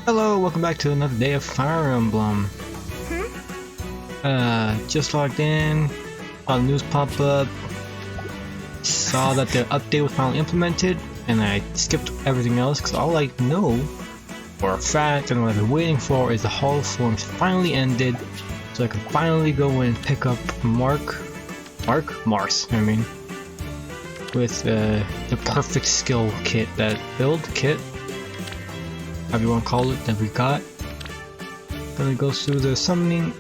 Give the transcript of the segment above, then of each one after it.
Hello, welcome back to another day of Fire Emblem. Just logged in, saw the news pop up, saw that the update was finally implemented, and I skipped everything else because all I know for a fact and what I've been waiting for is the Hall of Forms finally ended, so I can finally go in and pick up Mars, with the perfect skill kit, that build kit, however you want to call it, that we got. Gonna go through the summoning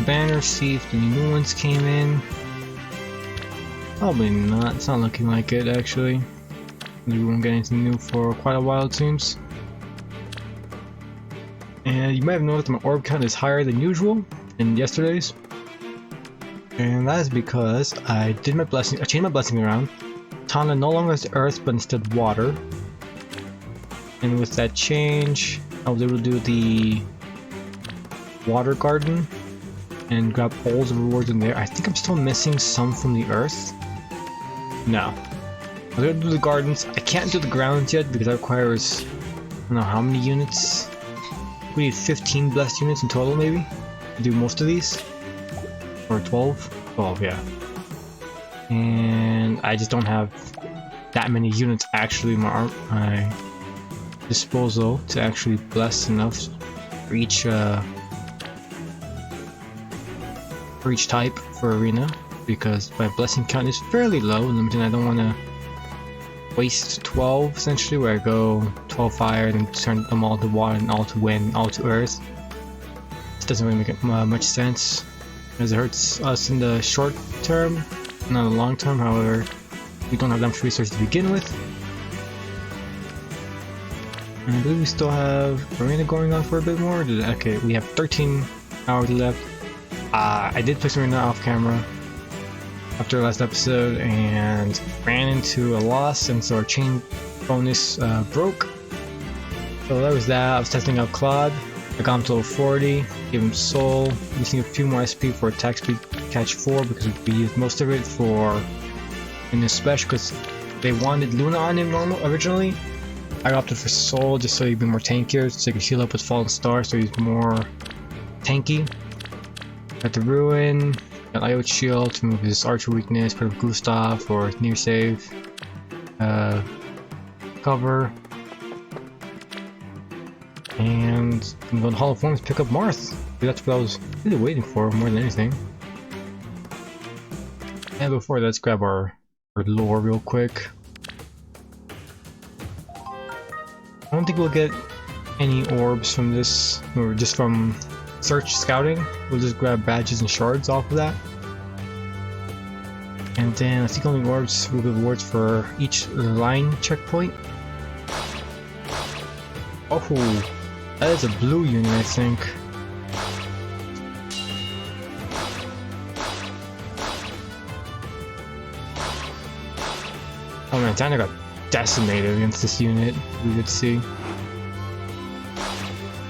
banner, see if any new ones came in. Probably not, it's not looking like it actually. We won't get anything new for quite a while it seems. And you might have noticed my orb count is higher than usual in yesterday's. And that is because I changed my blessing around. Tana no longer has earth but instead water. And with that change, I was able to do the water garden and grab all the rewards in there. I think I'm still missing some from the earth. No. I'm gonna do the gardens. I can't do the grounds yet because that requires, I don't know how many units. We need 15 blessed units in total maybe to do most of these. Or 12? 12, yeah. And I just don't have that many units actually in my disposal to actually bless enough for each type for arena, because my blessing count is fairly low and limited. I don't want to waste 12 essentially, where I go 12 fire and then turn them all to water and all to wind, all to earth. This doesn't really make much sense, as it hurts us in the short term, not in the long term. However, we don't have that much resources to begin with. And I believe we still have arena going on for a bit more. Okay, we have 13 hours left. I did play some arena off camera after the last episode and ran into a loss, and so our chain bonus broke. So that was that. I was testing out Claude. I got him to level 40, gave him soul, missing a few more SP for attack speed catch 4 because we used most of it for in this special because they wanted Luna on him originally. I opted for soul just so he'd be more tankier, so he could heal up with Fallen Star, so he's more tanky. Got the Ruin, got Iot Shield to move his archer weakness, put up Gustav for near save, cover, and I'm going to Hall of Forms pick up Marth. That's what I was really waiting for more than anything. And before that, let's grab our lore real quick. I don't think we'll get any orbs from this, or just from search scouting. We'll just grab badges and shards off of that. And then I think only orbs will be rewards for each line checkpoint. Oh, that is a blue unit, I think. Oh man, Tana got decimated against this unit, we could see.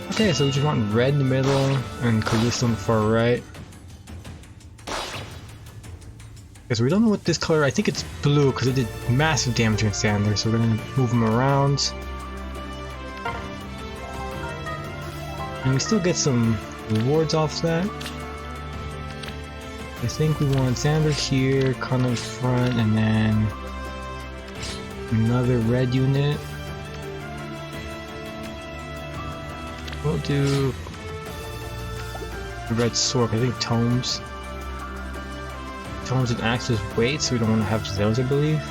Okay, so we just want red in the middle and Callisto on the far right. Okay, so we don't know what this color, I think it's blue because it did massive damage against Sander, so we're gonna move him around. And we still get some rewards off that. I think we want Sander here, kind of in front, and then another red unit. We'll do the red sword, I think tomes. Tomes and axes weight, so we don't want to have those, I believe.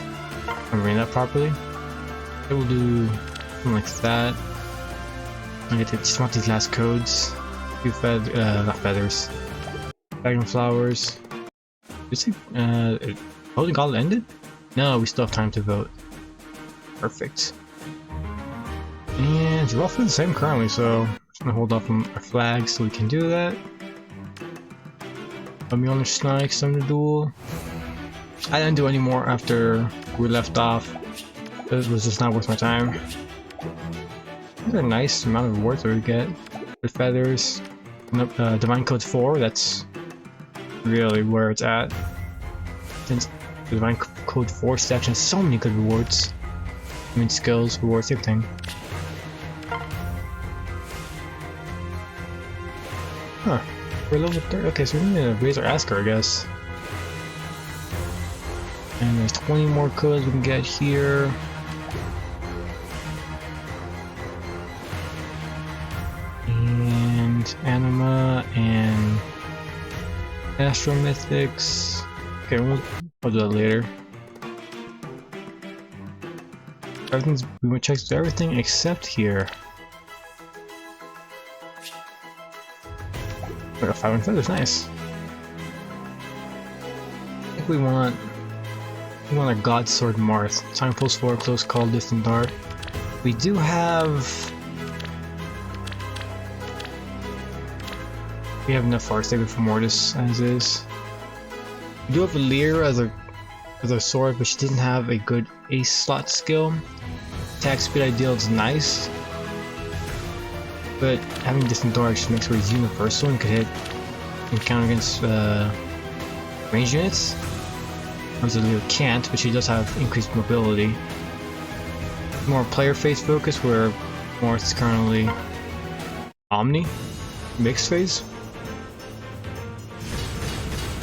If I'm reading that properly. Okay, we'll do something like that. I just want these last codes. Few not feathers. Dragon flowers. Did you say voting all ended? No, we still have time to vote. Perfect. And it's roughly the same currently, so I'm just gonna hold off on our flag so we can do that. Mjolnir Snike, Thunder Duel. I didn't do any more after we left off. It was just not worth my time. These are a nice amount of rewards that we get. With feathers. Divine Code 4, that's really where it's at. Since the Divine Code 4 section has so many good rewards. I mean, skills, rewards, everything. Huh. We're level 30. Okay, so we need to raise our Asker, I guess. And there's 20 more codes we can get here. And Anima and Astro Mythics. Okay, we'll do that later. Everything's, we went check everything except here. We got 5 feathers, nice. I think we want a God Sword Marth. Time pulse 4, close call, distant dart. We do have. We have enough fire saber for Mortis as is. We do have a Leer as a sword, but she doesn't have a good ace slot skill. Attack speed ideal is nice, but having distant dart just makes her universal and could hit and counter against range units. Whereas Leer can't, but she does have increased mobility. More player phase focus, where Mortis is currently Omni mixed phase.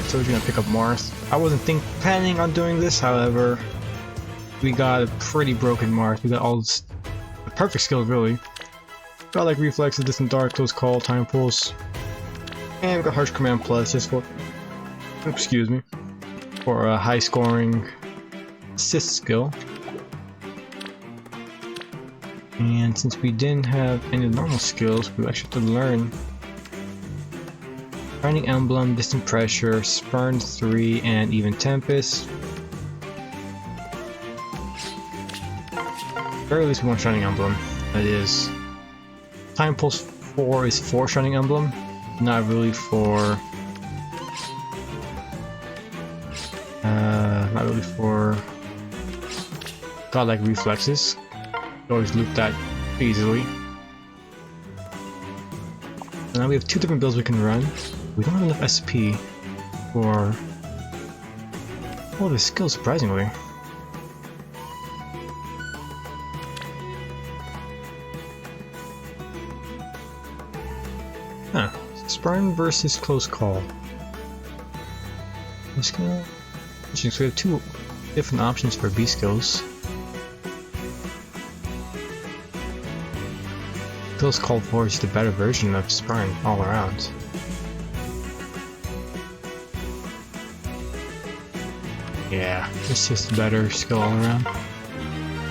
So we're gonna pick up Marth. I wasn't planning on doing this, however, we got a pretty broken Marth. We got all the perfect skills, really. Got like reflexes, distant dart, close call, time pulse, and we got harsh command plus just for, excuse me, for a high scoring assist skill. And since we didn't have any normal skills, we actually have to learn Shining Emblem, Distant Pressure, Spurn 3, and even Tempest. At very least we want Shining Emblem. That is, Time Pulse 4 is for Shining Emblem, not really for godlike reflexes. You always loop that easily. And now we have 2 different builds we can run. We don't have enough SP for all the skills, surprisingly. Huh. Spurn versus Close Call. So we have 2 different options for B skills. Close Call 4 is the better version of Spurn all around. Yeah, it's just a better skill all around.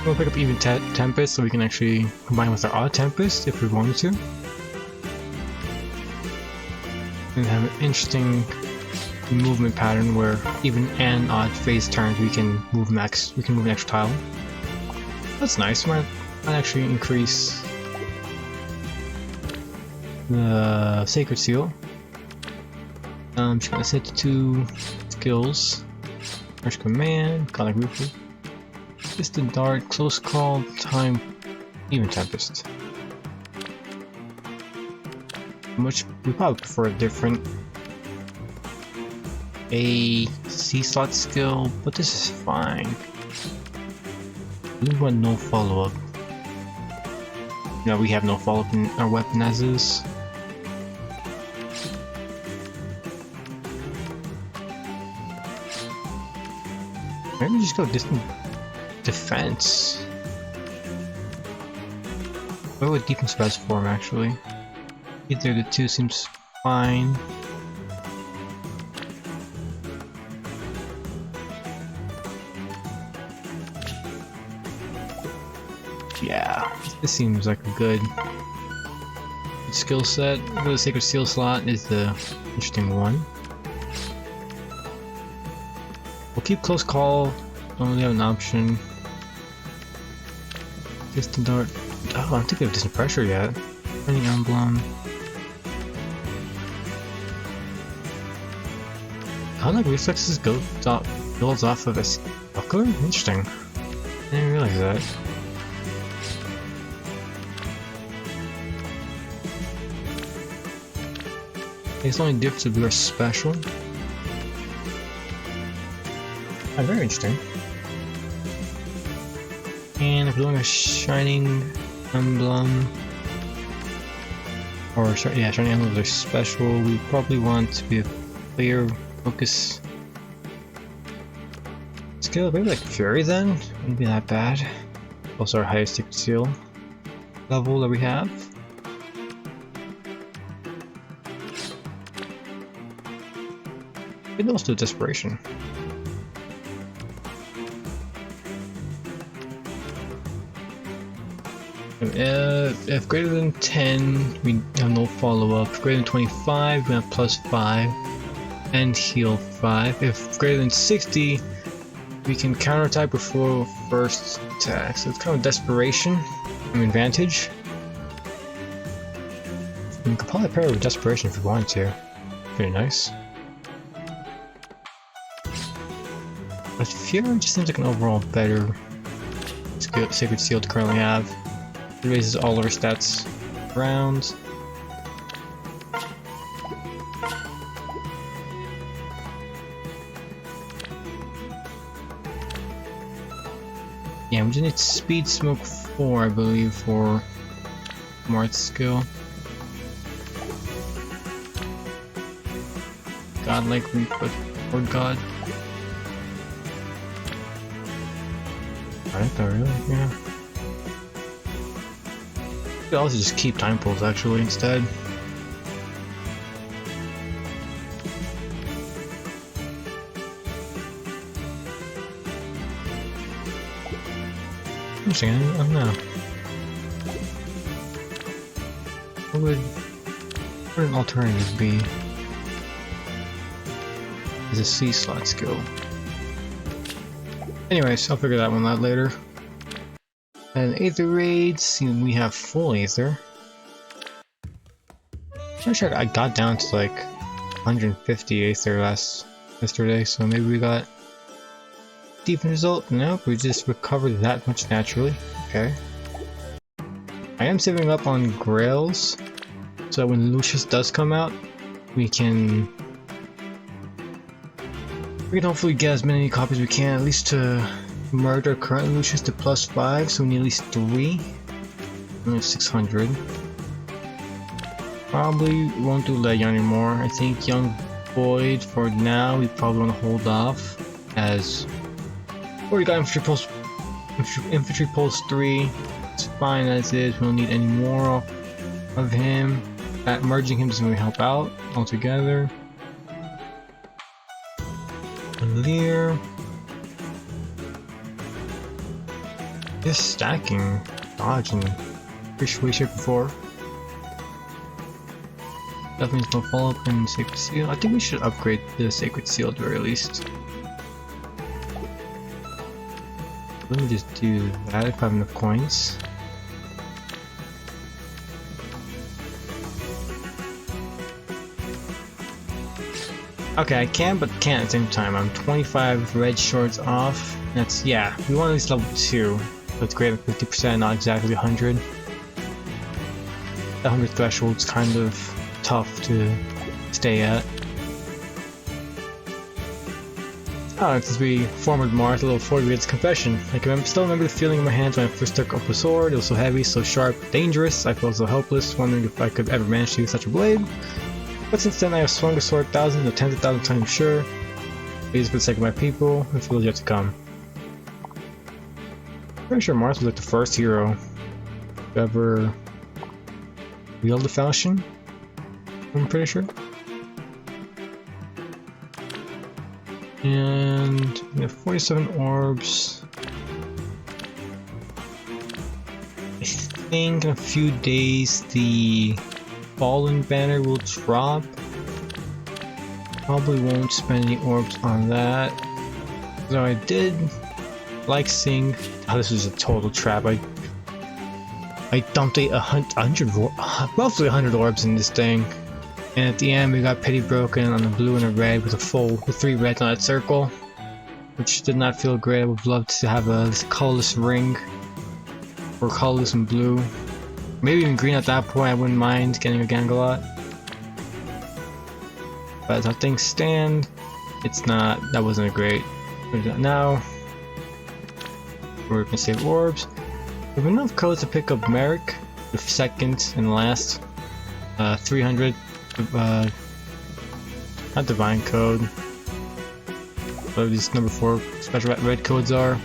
We'll pick up even Tempest so we can actually combine with our Odd Tempest if we wanted to. And have an interesting movement pattern where even and odd phase turns we can move an extra tile. That's nice. Might actually increase the Sacred Seal. I'm just gonna set the 2 skills. Harsh Command, Godlike Roofer, Distant Dart, Close Call, Time, even Tempest. Which we probably prefer a C slot skill, but this is fine. We want no follow-up. No, we have no follow-up in our weapon as is. Maybe just go distant defense. What would defense best form actually? Either of the 2 seems fine. Yeah, this seems like a good skill set. The Sacred Seal slot is the interesting one. We'll keep Close Call, don't really have an option. Distant Dart. Oh, I don't think we have Distant Pressure yet. Shining Emblem. How like reflexes builds off of a buckler? Interesting. I didn't realize that. It's only difference if we are special. Oh, very interesting. And if we're doing a Shining Emblem, Or yeah, shiny emblems are special. We probably want to be a player focus skill. Maybe like Fury then? Wouldn't be that bad. Also our highest secret seal level that we have. Maybe also desperation. If greater than 10, we have no follow-up. If greater than 25, we have +5 and heal 5. If greater than 60, we can counter-attack before first attack. So it's kind of desperation, an advantage. You could probably pair it with desperation if you wanted to. Pretty nice. But Fury just seems like an overall better sacred seal to currently have. It raises all of our stats around. Yeah, we just need speed smoke 4, I believe, for Marth's skill. Godlike Reap, but Lord God. Alright, though, really? Yeah. We could also just keep time pulls actually instead. Interesting, I don't know. What would an alternative be? As a C slot skill. Anyways, I'll figure that one out later. And aether raids, we have full aether. I'm sure I got down to like 150 aether yesterday, so maybe we got decent result. Nope, we just recovered that much naturally. Okay. I am saving up on grails, so that when Lucius does come out, we can hopefully get as many copies as we can, at least to merge our current Lucius to +5, so we need at least 3. We have 600. Probably won't do Leia anymore. I think Young Void for now, we probably want to hold off, as already got Infantry Pulse 3. It's fine as is, we don't need any more of him. Merging him doesn't really help out altogether. Lear. This stacking, dodge, and way shape before. That means no follow up in Sacred Seal. I think we should upgrade the Sacred Seal at the very least. Let me just do that if I have enough coins. Okay, I can, but can't at the same time. I'm 25 red shorts off. That's, yeah, we want at least level 2. So it's greater than 50%, not exactly 100. The 100 threshold's kind of tough to stay at. Oh, since we formed Marth, a little 40 minutes confession. I can still remember the feeling in my hands when I first took up a sword. It was so heavy, so sharp, dangerous. I felt so helpless, wondering if I could ever manage to use such a blade. But since then I have swung the sword thousands or tens of thousands of times, sure. Please for the sake of my people, the feels yet to come. Pretty sure Marth was like the first hero to ever wield the falchion. I'm pretty sure. And we have 47 orbs. I think in a few days the Fallen banner will drop. Probably won't spend any orbs on that. So I did like seeing. Oh, this is a total trap. I dumped roughly 100 orbs in this thing, and at the end we got pity broken on the blue and a red with 3 reds on that circle, which did not feel great. I would love to have this colorless ring, or colorless and blue. Maybe even green at that point. I wouldn't mind getting a Gangalot. But as how things stand, it's not. That wasn't a great. Now we're gonna save orbs. We have enough codes to pick up Merrick, the second and last 300, not divine code, whatever these number 4 special red codes are.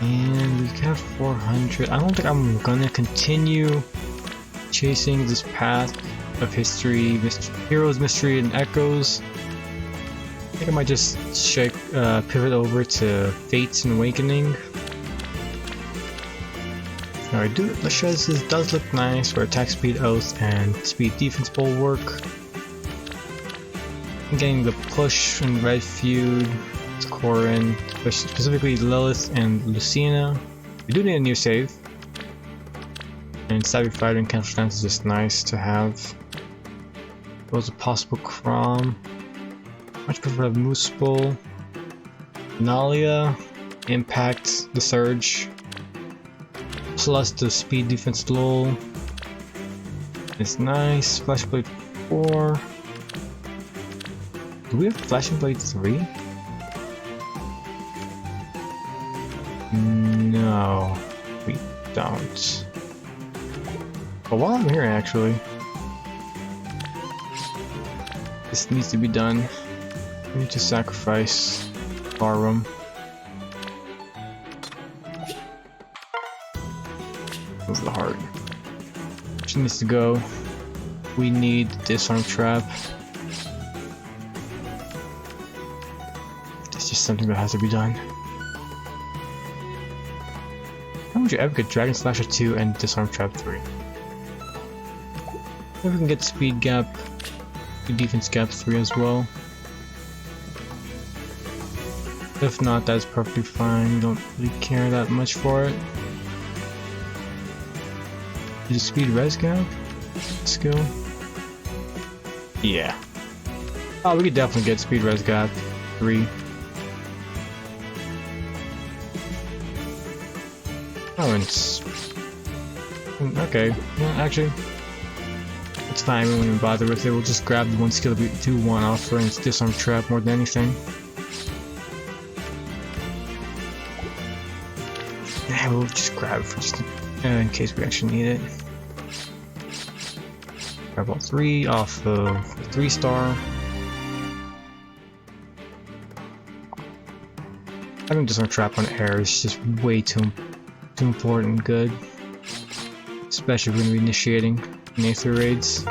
And we got 400. I don't think I'm gonna continue chasing this path of history, heroes, mystery, and echoes. I think I might just pivot over to Fates and Awakening. Alright, let's show this does look nice for attack speed, oath, and speed defense bulwark. I'm getting the push and red feud, Corin, specifically Lilith and Lucina. We do need a new save. And Savvy Fighter and Cancel Stance is just nice to have. Was a possible Crom. Much prefer Moose Bull. Nalia, Impact, the Surge. Plus the speed defense lull. It's nice. Flashblade 4. Do we have Flashing Blade 3? No, we don't. But while I'm here, actually, this needs to be done. We need to sacrifice Barroom. Move the heart. She needs to go. We need disarm trap. It's just something that has to be done. How would you ever get Dragon Slasher 2 and Disarm Trap 3? Maybe we can get Speed Gap, Defense Gap 3 as well. If not, that's perfectly fine. We don't really care that much for it. Is it Speed Res Gap? Skill? Yeah. Oh, we could definitely get Speed Res Gap 3. Oh, and okay, well, actually, it's fine, we won't even bother with it. We'll just grab the one skill that we do want offer, and it's Disarm Trap more than anything. Yeah, we'll just grab it for just in case we actually need it. Grab all 3 off of the 3-star. Having Disarm Trap on air is just way too important and good, especially when we're initiating aether raids.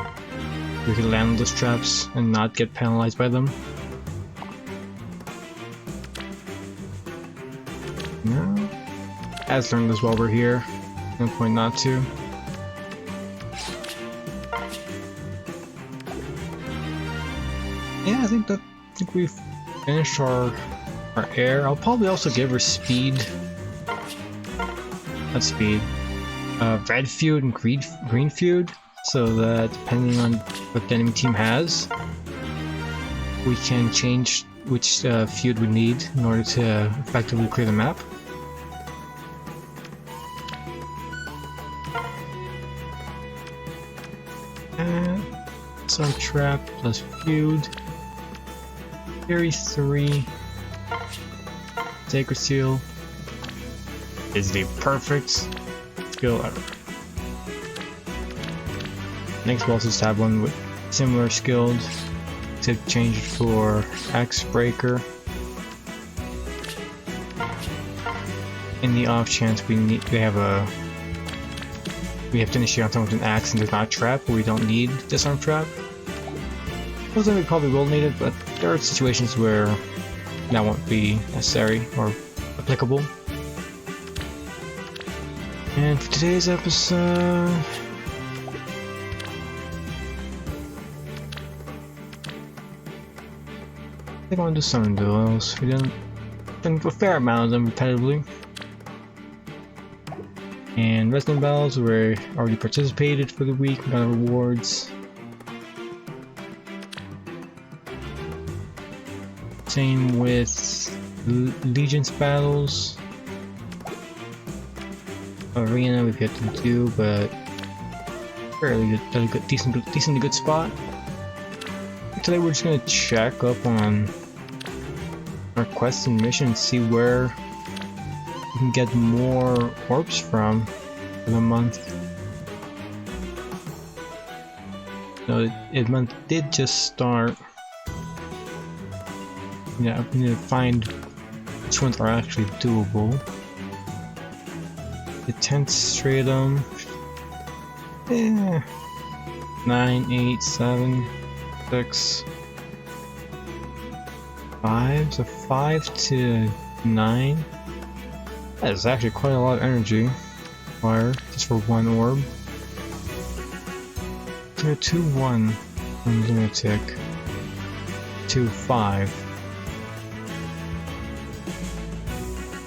We can land those traps and not get penalized by them. No, as learned as well. We're here. No point not to. Yeah, I think we've finished our air. I'll probably also give her speed. Not speed. Red feud and green feud, so that depending on what the enemy team has, we can change which feud we need in order to effectively clear the map. And some trap plus feud. Fury 3. Sacred Seal is the perfect skill ever. Next we'll also have one with similar skilled to change it for Axe Breaker. In the off chance we have to initiate on someone with an axe and there's not a trap, or we don't need disarm trap. Most of them we probably will need it, but there are situations where that won't be necessary or applicable. And for today's episode, I think I want to do summon duels. We done a fair amount of them repetitively. And Resident Battles, we already participated for the week, we got rewards. Same with Legion's battles. Arena we've got to do, but fairly good, decently good spot. Today we're just gonna check up on our quests and missions, see where we can get more orbs from for the month. So it month did just start. Yeah, we need to find which ones are actually doable. The 10th stratum. 9, 8, 7, 6, 5. So 5 to 9. That is actually quite a lot of energy required just for one orb. 2, 1 on Lunatic. 2, 5.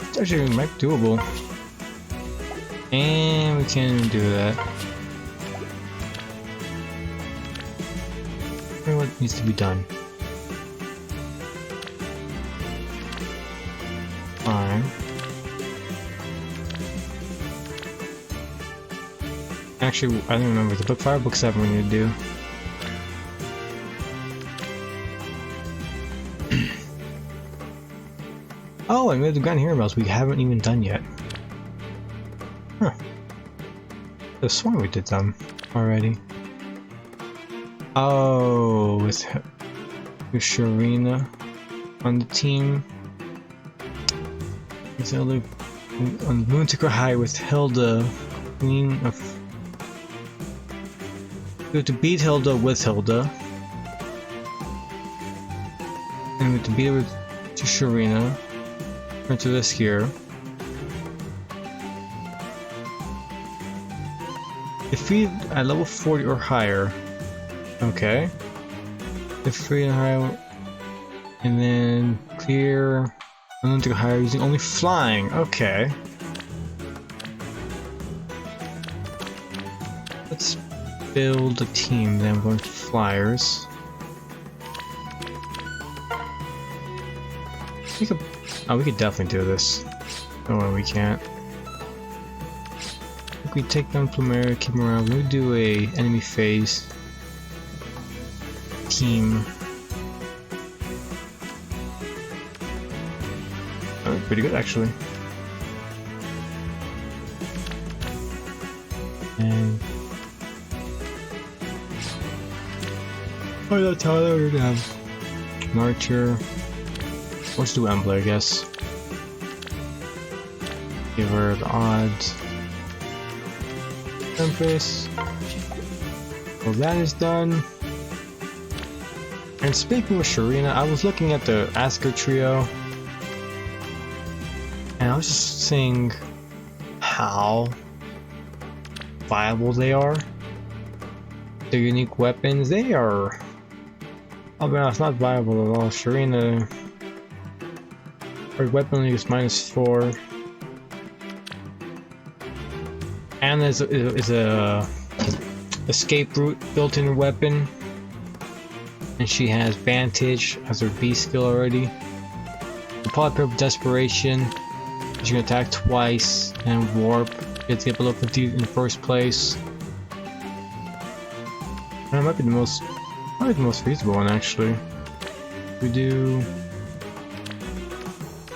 It's actually might be doable. And we can't even do that. What needs to be done? Fine. Actually, I don't remember the book 5, book 7 we need to do. Oh, and we have the Grand Heroes we haven't even done yet. Huh. I sworn we did them already. Oh, with Sharina on the team. It's Hilda on Moonticker High with Hilda, Queen of. We have to beat Hilda with Hilda, and we have to beat her with Sharina. Into this here. Defeat at level 40 or higher. Okay. Defeat and higher, and then clear to higher using only flying. Okay. Let's build a team. Then we're going to flyers. We could. Oh, we could definitely do this. No, we can't. If we take down Plumeria, keep them around, we'll do a enemy phase team. That was pretty good, actually. And oh, that's Tyler. We're gonna have an archer. Let's do Embler, I guess. Give her the odds. Empress. Well, that is done. And speaking of Sharina, I was looking at the Asker trio, and I was just seeing how viable they are. Their unique weapons, they are. Oh man, it's not viable at all. Sharina. Her weapon is -4, and there's a escape route built in her weapon, and she has Vantage as her B skill already. The Polypair of Desperation, she can attack twice and warp. It's get below 50 in the first place. And it might be probably the most feasible one actually. We do.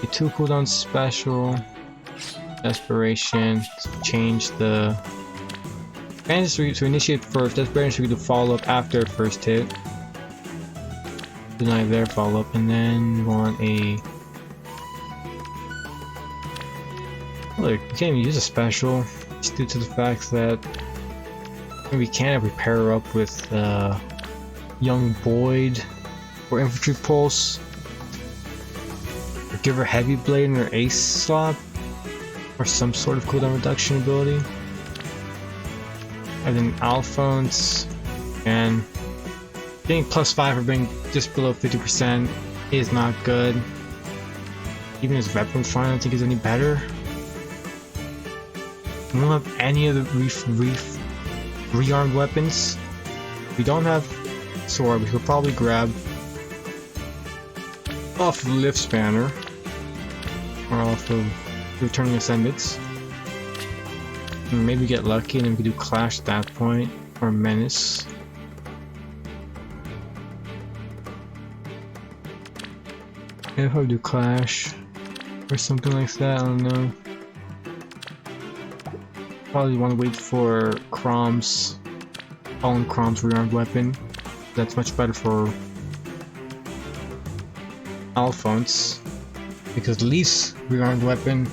A 2 cooldown special, Desperation, change the Vantage to initiate first, Desperation to follow up after first hit, deny their follow up, and then we want a. Look, we can't even use a special, just due to the fact that we can't repair her up with Young Boyd or Infantry Pulse. Give her Heavy Blade in her Ace slot, or some sort of cooldown reduction ability. And then Alphonse, and being +5 or being just below 50% is not good. Even his weapon fine, I don't think is any better. We don't have any of the rearmed weapons. We don't have sword, we could probably grab off of Lift Spanner. Or off of Returning Ascendants. And maybe get lucky and then we could do Clash at that point. Or Menace. Maybe I'll do Clash. Or something like that, I don't know. Probably want to wait for Crumbs Fallen Chrome's rearmed weapon. That's much better for Alphonse, because Leaf's rearmed weapon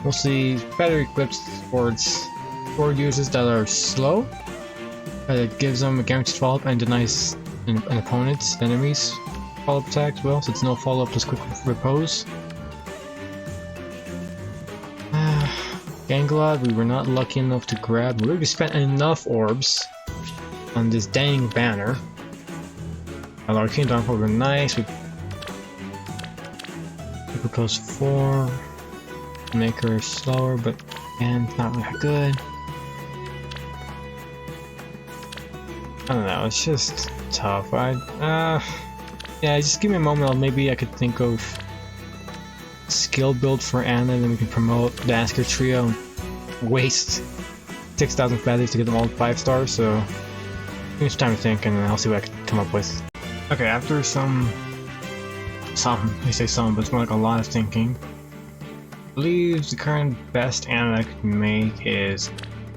mostly better equipped towards sword users that are slow. It gives them a guaranteed follow-up and denies an opponent's enemies follow-up attack as well, so it's no follow-up plus quick repose. Ganglad, we were not lucky enough to grab. We already spent enough orbs on this dang banner. Our Arcane Downfall were nice. We propose 4 to make her slower, but again, not really that good. I don't know, it's just tough. Yeah, just give me a moment. Maybe I could think of skill build for Anna, and then we can promote the Asker trio and waste 6,000 feathers to get them all 5 stars. So give me some time to think, and then I'll see what I can come up with. Okay, after I say some, but it's more like a lot of thinking. I believe the current best Anna I could make is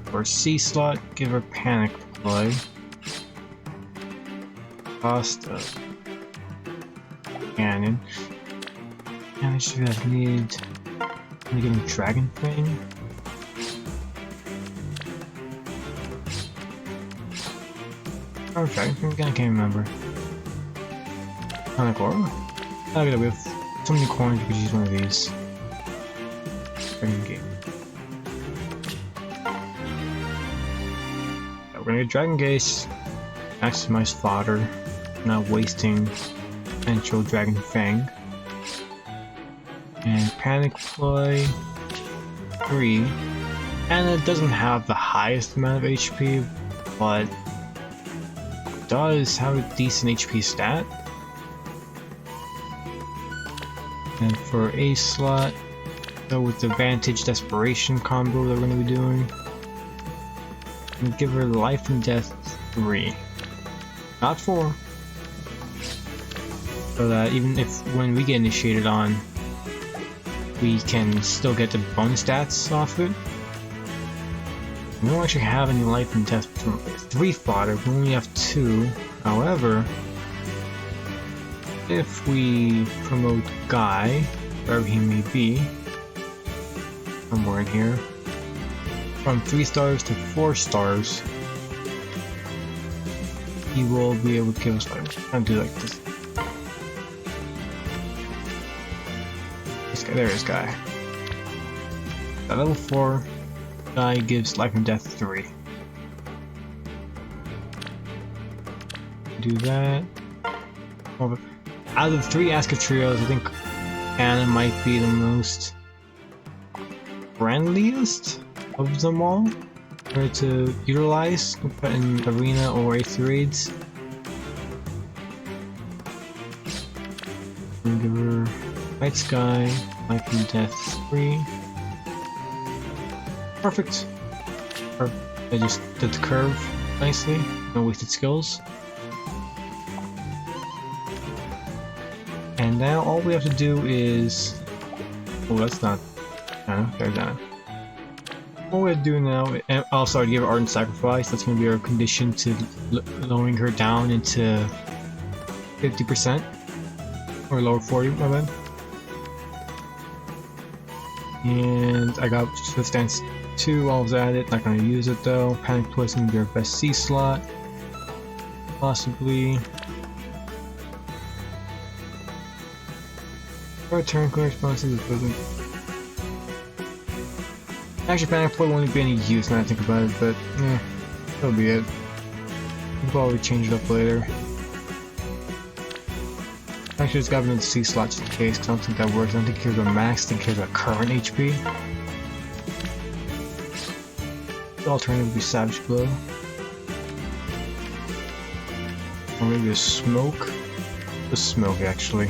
for C slot, give her panic play. Cost of cannon. And I should have need. I'm gonna give him Dragon Fang. Oh, Dragon Fang again? I can't remember. Panic Aura? Oh, yeah, we have so many coins, we could use one of these. Dragon Gate. Yeah, we're gonna get Dragon Gaze, maximize fodder, not wasting potential Dragon Fang. And Panic Play 3. And it doesn't have the highest amount of HP, but does have a decent HP stat. And for A slot, go with the Vantage Desperation combo that we're going to be doing. And give her Life and Death 3. Not 4. So that even if when we get initiated on, we can still get the bonus stats off it. We don't actually have any life and death from 3 fodder, we only have 2. However, if we promote Guy, wherever he may be, somewhere in here, from 3 stars to 4 stars, he will be able to give us life. I'll do like this. There is Guy. At level 4, Guy gives life and death 3. Do that. Out of the 3 Asker trios, I think Anna might be the most friendliest of them all for to utilize in arena or aether raids. Give her White Sky, Life and Death 3. Perfect. I just did the curve nicely, no wasted skills. And now all we have to do is... Oh, that's not... Okay, done. All we have to do now... Oh, sorry, give her Ardent Sacrifice. That's going to be our condition to lowering her down into 50%. Or lower 40, my bad. And I got Swift Stance 2 while I was at it, not gonna use it though. Panic Play is gonna be our best C slot. Possibly. Our turn corresponds equivalent. Actually, Panic Play won't be any use now I think about it, but that'll be it. We'll probably change it up later. Actually, just got another C slot just in case, because I don't think that works. I don't think here's a max, I think here's a current HP. The alternative would be Savage Blow. Or maybe a Smoke. A Smoke, actually.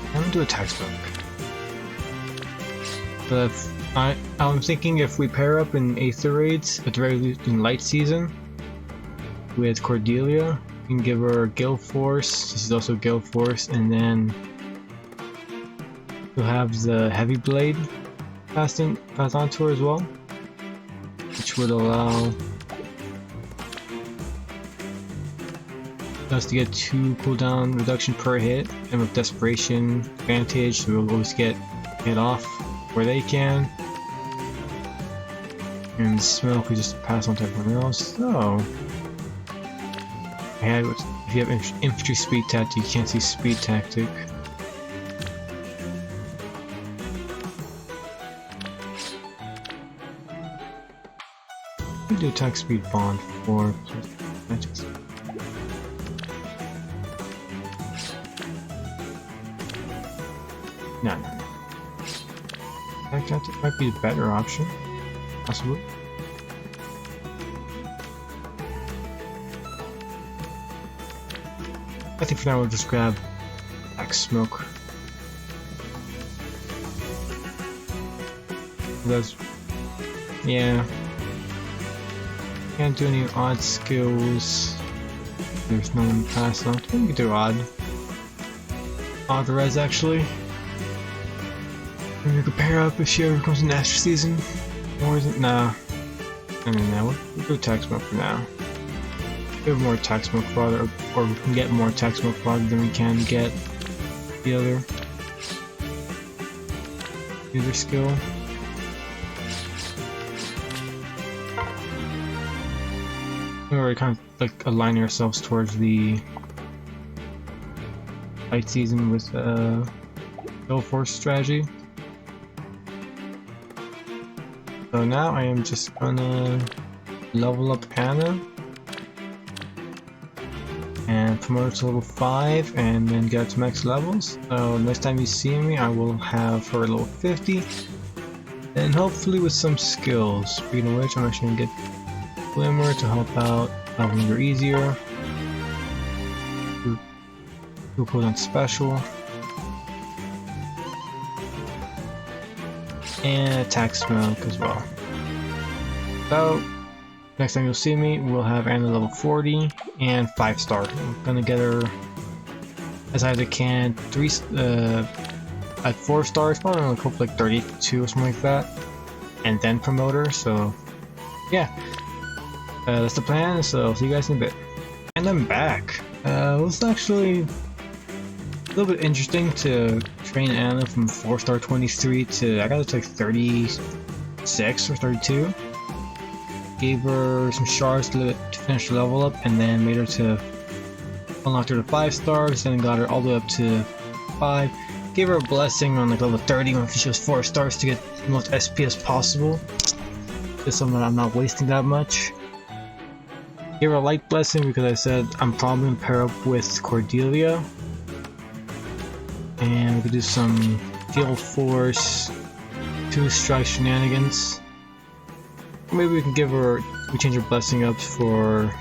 I'm gonna do Attack Smoke. But I'm thinking if we pair up in Aether Raids, at the very least in Light Season, with Cordelia, you can give her Gale Force, this is also Gale Force, and then you'll have the Heavy Blade passed on to her as well. which would allow us to get 2 cooldown reduction per hit, and with desperation advantage we'll always get hit off where they can, and smoke we just pass on to everyone else. So if you have infantry speed tactic, you can't see speed tactic. We do attack speed bond for matches. No. Attack tactic might be a better option, possibly. I think for now we'll just grab attack smoke. Those, yeah. Can't do any odd skills. There's no one passed on. I think we can do odd. Odd res actually. Maybe we could pair up if she ever comes in Astro season. Or is it? Nah. I mean, no. We'll do attack smoke for now. We have more attack smoke fodder, or we can get more attack smoke fodder than we can get the other skill. We're kind of like aligning ourselves towards the fight season with Go Force strategy. So now I am just gonna level up Anna and promote her to level 5 and then get to max levels. So next time you see me I will have her at level 50 and hopefully with some skills. Speaking of which, I'm actually gonna get Glimmer to help out leveling her easier. Do cooldown special. And attack smoke as well. So next time you'll see me, we'll have Anna level 40 and 5-star. I'm gonna get her as high as I can. At 4 stars, probably like hopefully like 32 or something like that, and then promote her. So yeah, that's the plan. So I'll see you guys in a bit. And I'm back. It was actually a little bit interesting to train Anna from 4-star 23 to I got it to like 36 or 32. Gave her some shards to finish the level up, and then made her to unlock her to 5 stars, then got her all the way up to 5. Gave her a blessing on like level 30 when she was 4 stars to get the most SP as possible. Just so that I'm not wasting that much. Gave her a light blessing because I said I'm probably gonna pair up with Cordelia. And we could do some Gale Force 2-strike shenanigans. Maybe we can give her, we change her blessing up for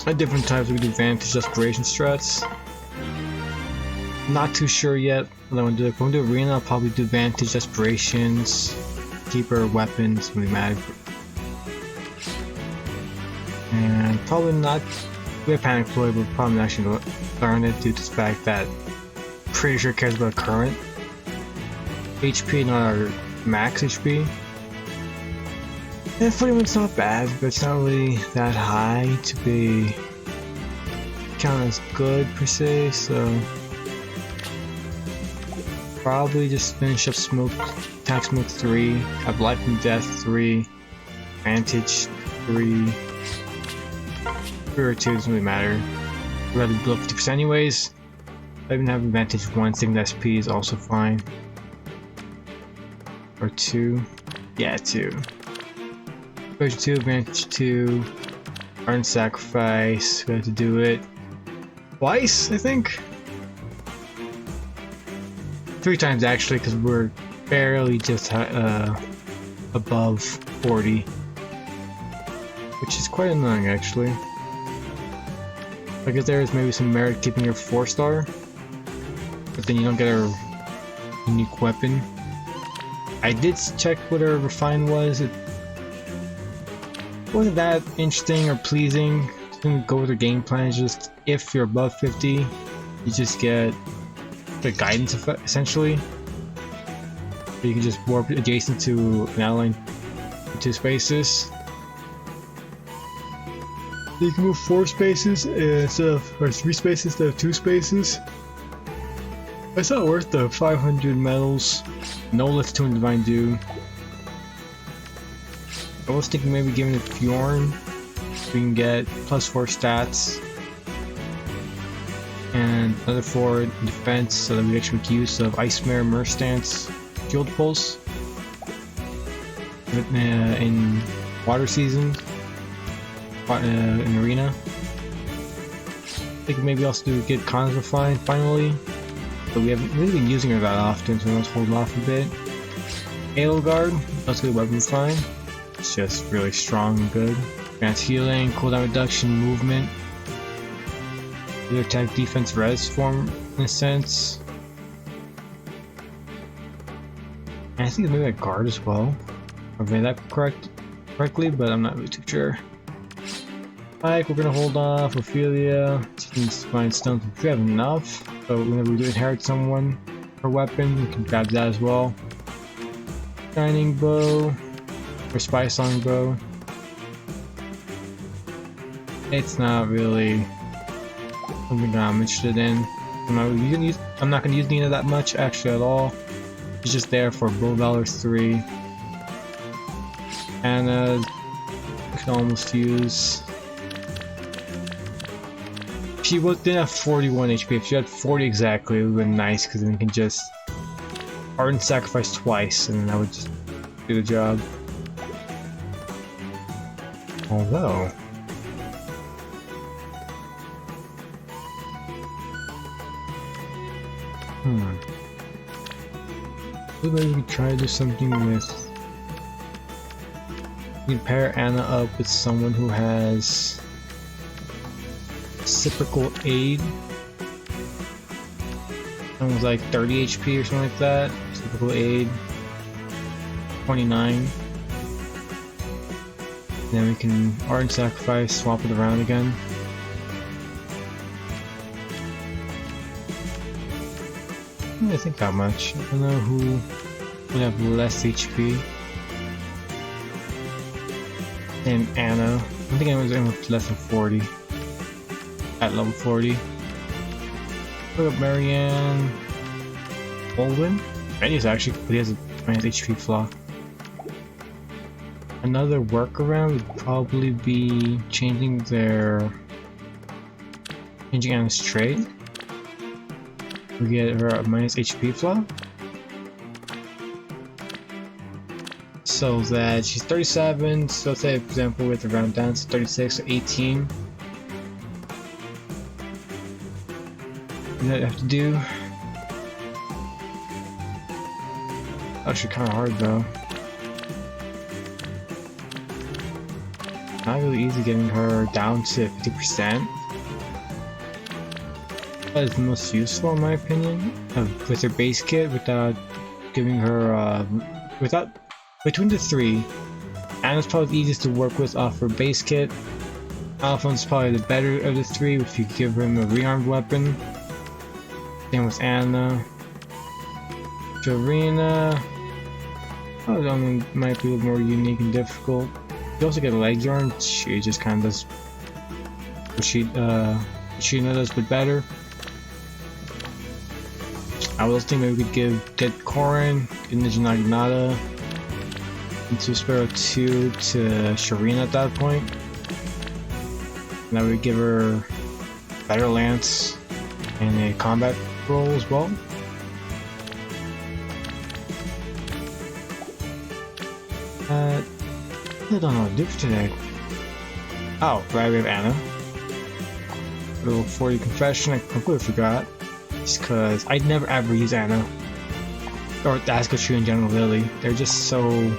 a different types. We could do Vantage Desperation strats. Not too sure yet what I want to do. If I want to do Arena, I'll probably do Vantage Desperations. Keep her weapons really mad. And probably not. We have Panic Ploy, but probably not actually learn it due to the fact that pretty sure it cares about current HP, not our max HP. And 41's not bad, but it's not really that high to be counted as good per se, so probably just finish up Smoke, Attack Smoke 3, have Life and Death 3, Vantage 3, 3 or 2 doesn't really matter. I'd rather blow 50% anyways. I even have Advantage 1, Signet SP is also fine. Or 2. Yeah, 2. Version 2, Advantage 2, Earn Sacrifice, we have to do it twice, I think? 3 times actually, because we're barely just above 40. Which is quite annoying actually. I guess there is maybe some merit keeping her 4-star, but then you don't get her unique weapon. I did check what her refine was. It wasn't that interesting or pleasing. Didn't go with her game plan. It's just if you're above 50, you just get the guidance effect essentially. So you can just warp adjacent to an outline 2 spaces. You can move 4 spaces instead of, or 3 spaces instead of 2 spaces. It's not worth the 500 medals. No lift 2 in Divine Dew. I was thinking maybe giving it Fjorn. We can get +4 stats. And another 4 defense so that we actually make use of Ice Mare, Merc Stance, Shield Pulse. In water season. In arena. I think maybe also do get Cons Refine finally. But we haven't really been using her that often, so let's hold off a bit. Halo Guard, let's get Weapon Refine. It's just really strong and good. Advanced healing, cooldown reduction, movement. Either attack, defense, res form in a sense. And I think it's maybe a guard as well. If I made that correctly, but I'm not really too sure. Like, we're gonna hold off. Ophelia, she can find stones if we have enough. So whenever we do inherit someone for weapon, we can grab that as well. Shining Bow, or Spy Song Bow. It's not really something I'm interested in. I'm not gonna use Nina that much actually at all. It's just there for Bull Valor 3. And I can almost use. She didn't have 41 HP. If she had 40 exactly, it would have been nice because then you can just Ardent Sacrifice twice and that would just do the job. Although. Maybe we could try to do something with. We can pair Anna up with someone who has Reciprocal Aid. Someone was like 30 HP or something like that. Reciprocal Aid 29. And then we can Ardent Sacrifice, swap it around again. I don't really think that much. I don't know who would have less HP. And Anna. I don't think anyone's in with less than 40. At level 40. Look up Marianne. Olwen? Randy's actually, but he has a minus HP flaw. Another workaround would probably be changing Anna's trait. We get her a minus HP flaw. So that she's 37, so let's say for example with the round down to 36 or 18. What do I have to do? Actually kinda hard though. Not really easy getting her down to 50%. That is the most useful in my opinion. With her base kit without giving her between the 3, Anna's probably the easiest to work with off her base kit. Alphonse is probably the better of the 3 if you give him a rearmed weapon. Same with Anna. Jorina. Oh, might be a little more unique and difficult. You also get a leg yarn. She just kind of does what she does, but better. I was thinking maybe we could get Korin, get Ninja Naginata, into Sparrow 2 to Sharina at that point. And that would give her better lance and a combat role as well. I don't know what to do for today. Oh, right, we have Anna. Level 40 Confession, I completely forgot. Just because I'd never ever use Anna. Or Asuka Tree in general, really. They're just so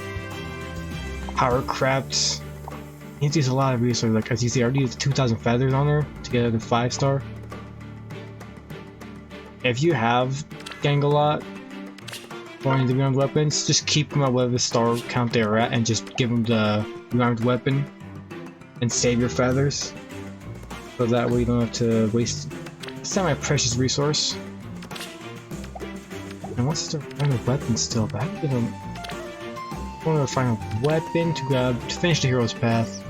power crapped. You need to use a lot of resources. Like, as you see, I already used 2,000 feathers on her to get her to 5-star. If you have Gangalot or any of the rearmed weapons, just keep them at whatever star count they're at and just give them the rearmed weapon and save your feathers. So that way you don't have to waste semi-precious resource. And what's the final weapon still? But I haven't want to find a weapon to grab to finish the hero's path.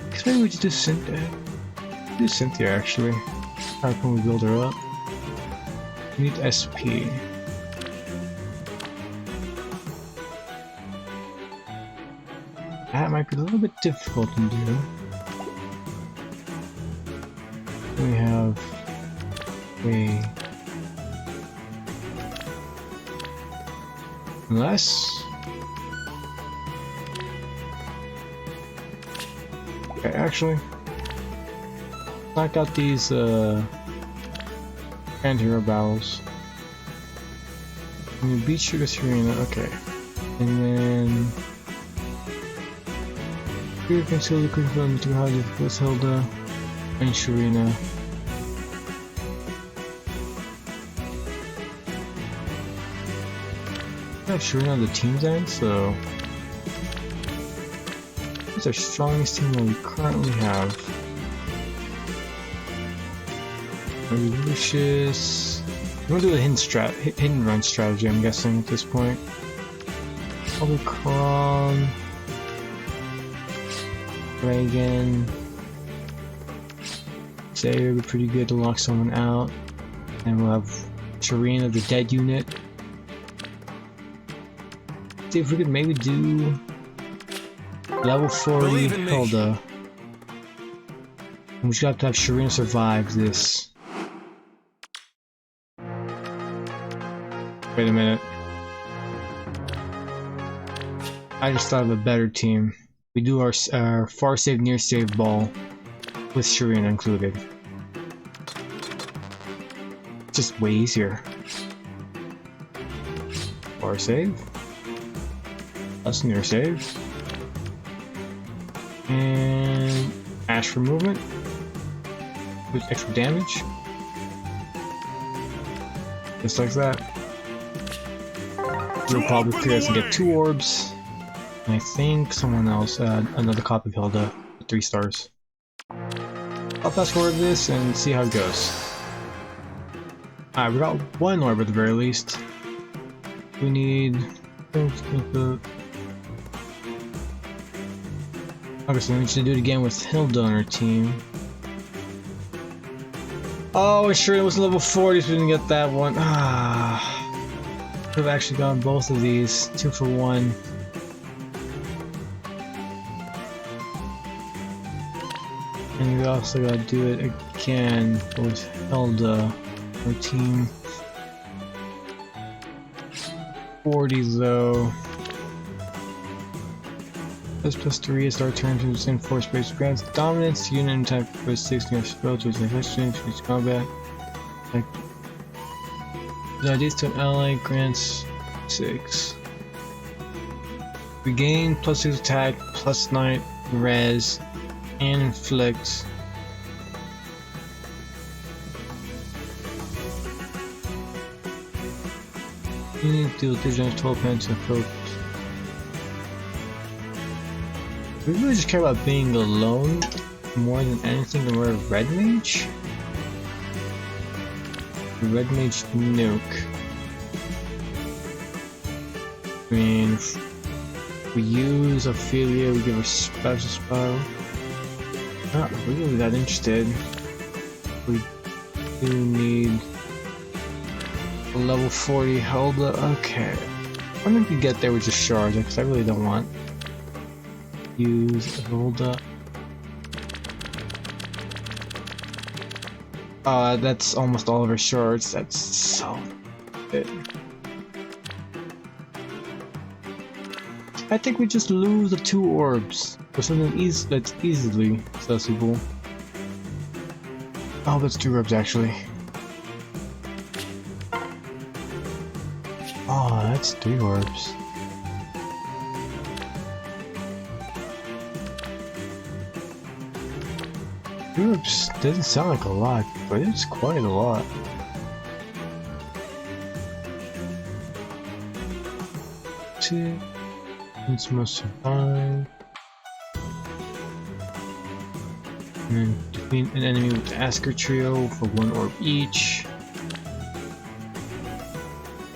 Because maybe we just do Cynthia. Do Cynthia actually. How can we build her up? We need SP. That might be a little bit difficult to do. We have a unless okay, actually knock out these anti-hero battles. And you beat Sugar Serena, okay. And then you can still confirm to how difficult Hilda and Sharina. I have Sharina on the team's end, so it's our strongest team that we currently have. Maybe Lucius. We're gonna do a hidden run strategy, I'm guessing, at this point. Probably Kron, Reagan. Xavier would be pretty good to lock someone out. And we'll have Sharina, the dead unit. See if we could maybe do level 40 Hilda. And we just have to have Sharina survive this. Wait a minute. I just thought of a better team. We do our far save, near save ball with Sharina included. Just way easier. Far save. Plus near save. And Ash for movement. With extra damage. Just like that. We'll probably clear us and get 2 orbs. And I think someone else had another copy of Hilda with 3 stars. I'll fast forward this and see how it goes. Alright, we got 1 orb at the very least. We need... Okay, so we need to do it again with Hilda on our team. Oh, sure it was level 40, so we didn't get that one. Ah. Could have actually gotten both of these, 2 for 1. And we also gotta do it again with Hilda, our team. 40 though. Plus 3 is our turn to send force base grants dominance, unit and type for 6 near spell to its exchange for its combat. Like the ideas to an ally grants 6. We gain plus 6 attack, plus 9 res, and inflict. You need to deal with digital 12 points and approach. We really just care about being alone more than anything, and we're a red mage? Red mage nuke. I mean, if we use Ophelia, we give her special spell. Not really that interested. We do need a level 40 Hilda. Okay. I think we can get there with just shards, because I really don't want to use Hilda. That's almost all of her shards. That's so good. I think we just lose the 2 orbs for something that's easily accessible. Oh, that's 2 orbs actually. Oh, that's 3 orbs. Oops, doesn't sound like a lot, but it's quite a lot. It's must survive. And then defeat an enemy with Asker Trio for 1 orb each.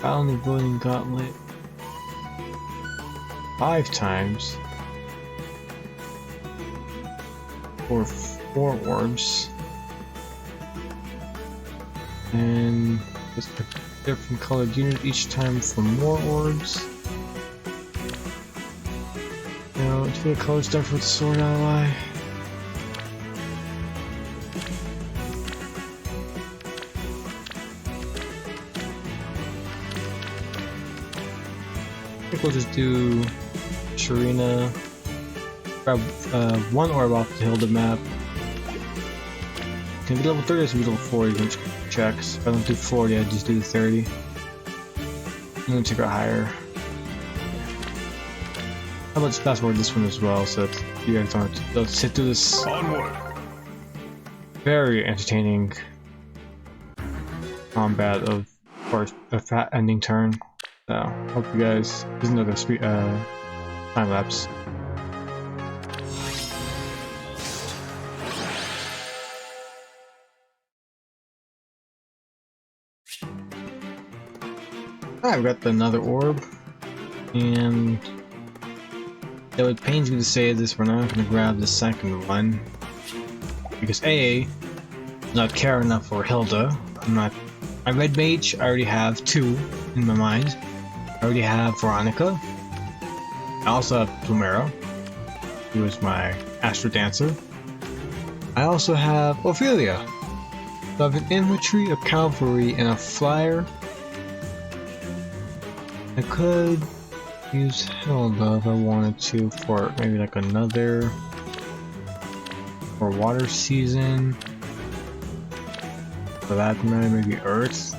Only voting gauntlet 5 times for 4 orbs, and let's pick different colored unit each time for more orbs. Now, let's get a color stuff with Sword Ally. I think we'll just do Sharina, grab 1 orb off the Hilda map. Can be level 30 or can be level 40, which checks. If I don't do 40, I just do the 30. And then check out higher. How about just fast forward this one as well, so that you guys don't have to sit through this very entertaining combat of course a fat ending turn. So hope you guys. This is another time lapse. I've got another orb, and though it pains me to say this, we're not going to grab the second one because A, not care enough for Hilda. I'm not. My red mage, I already have 2 in my mind. I already have Veronica. I also have Plumero, who is my Astro Dancer. I also have Ophelia. So I have an infantry, a cavalry, and a flyer. I could use Hilda if I wanted to for maybe like another for water season. For that matter, maybe Earth.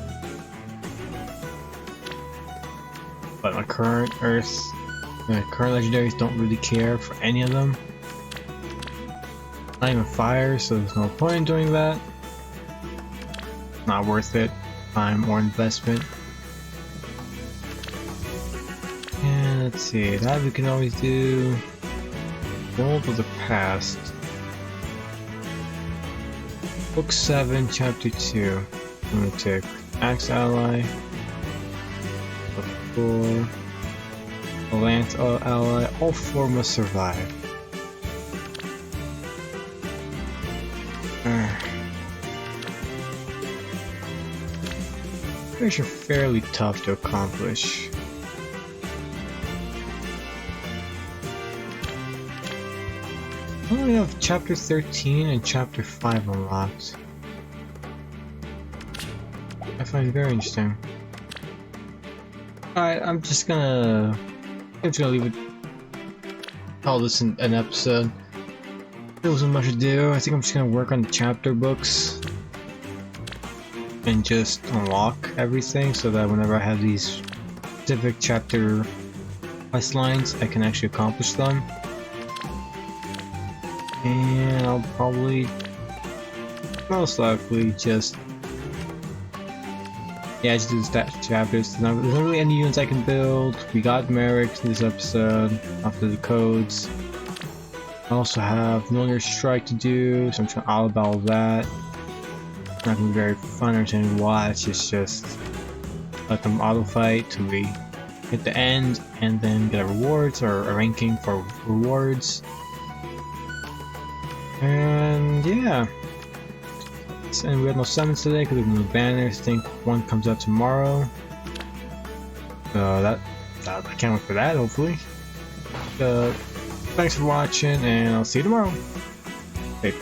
But my current Earth, my current legendaries don't really care for any of them. Not even fire, so there's no point in doing that. Not worth it, time or investment. And let's see, that we can always do. World of the Past. Book 7, Chapter 2. I'm gonna take Axe Ally. Book 4. A Lance Ally. All 4 must survive. These are fairly tough to accomplish. I only have Chapter 13 and Chapter 5 unlocked. I find it very interesting. Alright, I'm just gonna leave it. Call this an episode. There wasn't much to do. I think I'm just gonna work on the chapter books and just unlock everything so that whenever I have these specific chapter quest lines, I can actually accomplish them. And I'll probably, most likely, just do the stat chapters. There's not really any units I can build. We got Merrick this episode after the codes. I also have Milner Strike to do, so I'm trying to all about all that. Not gonna be very fun or to watch. It's just let them auto fight till we hit the end, and then get a rewards or a ranking for rewards. And yeah, and we had no summons today because we have no banners. I think one comes out tomorrow. So I can't wait for that. Hopefully. Thanks for watching, and I'll see you tomorrow. Bye.